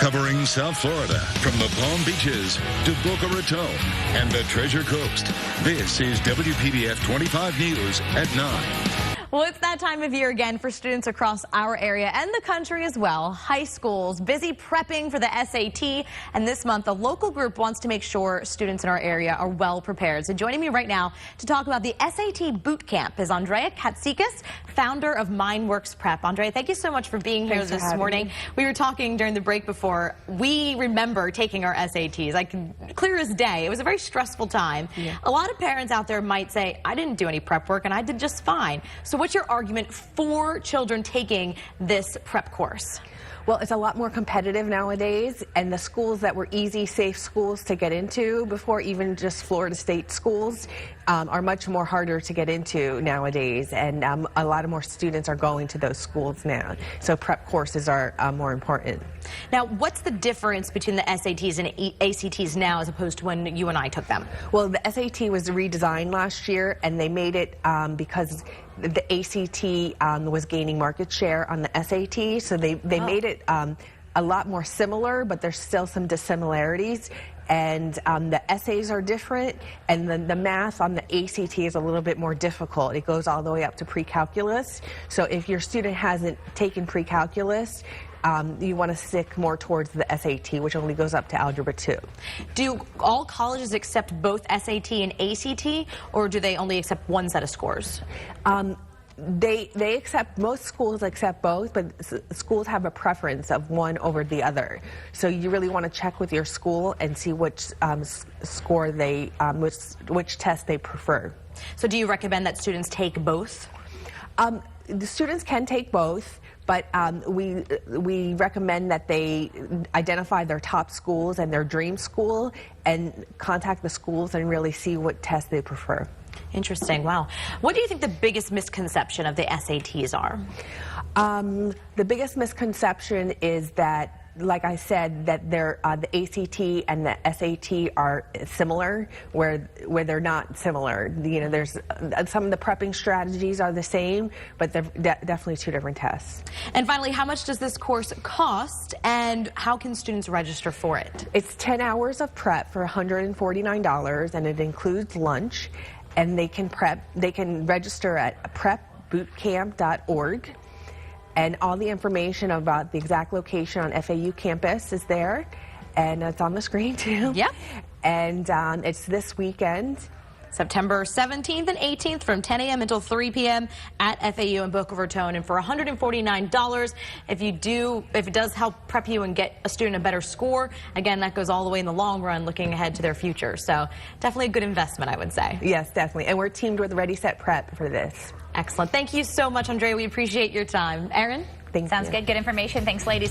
Covering South Florida from the Palm Beaches to Boca Raton and the Treasure Coast. This is WPBF 25 News at 9. Well, it's that time of year again for students across our area and the country as well. High schools busy prepping for the SAT, and this month a local group wants to make sure students in our area are well prepared. So joining me right now to talk about the SAT boot camp is Andrea Katsikas, founder of Mindworks Prep. Andrea, thank you so much for being here this morning. We were talking during the break before. We remember taking our SATs, like clear as day. It was a very stressful time. Yeah. A lot of parents out there might say, I didn't do any prep work and I did just fine. So what's your argument for children taking this prep course? Well, it's a lot more competitive nowadays, and the schools that were easy, safe schools to get into before, even just Florida State schools, are much more harder to get into nowadays, and a lot of more students are going to those schools now. So prep courses are more important. Now, what's the difference between the SATs and ACTs now as opposed to when you and I took them? Well, the SAT was redesigned last year, and they made it because the ACT was gaining market share on the SAT, so they made it a lot more similar, but there's still some dissimilarities. And the essays are different, and the math on the ACT is a little bit more difficult. It goes all the way up to pre-calculus. So if your student hasn't taken pre-calculus, you want to stick more towards the SAT, which only goes up to Algebra 2. Do all colleges accept both SAT and ACT, or do they only accept one set of scores? They accept, most schools accept both, but schools have a preference of one over the other. So you really want to check with your school and see which score they, which test they prefer. So do you recommend that students take both? The students can take both, but we recommend that they identify their top schools and their dream school and contact the schools and really see what test they prefer. Interesting. Wow. What do you think the biggest misconception of the SATs are? The biggest misconception is that, like I said, that the ACT and the SAT are similar, where they're not similar. You know, there's some of the prepping strategies are the same, but they're definitely two different tests. And finally, how much does this course cost, and how can students register for it? It's 10 hours of prep for $149, and it includes lunch. And they can register at prepbootcamp.org. And all the information about the exact location on FAU campus is there, and it's on the screen too. Yep. And it's this weekend, September 17th and 18th from 10 a.m. until 3 p.m. at FAU in Boca Raton. And for $149, if it does help prep you and get a student a better score, again, that goes all the way in the long run, looking ahead to their future. So definitely a good investment, I would say. Yes, definitely. And we're teamed with Ready, Set, Prep for this. Excellent. Thank you so much, Andrea. We appreciate your time. Erin? Sounds good. Good information. Thanks, ladies.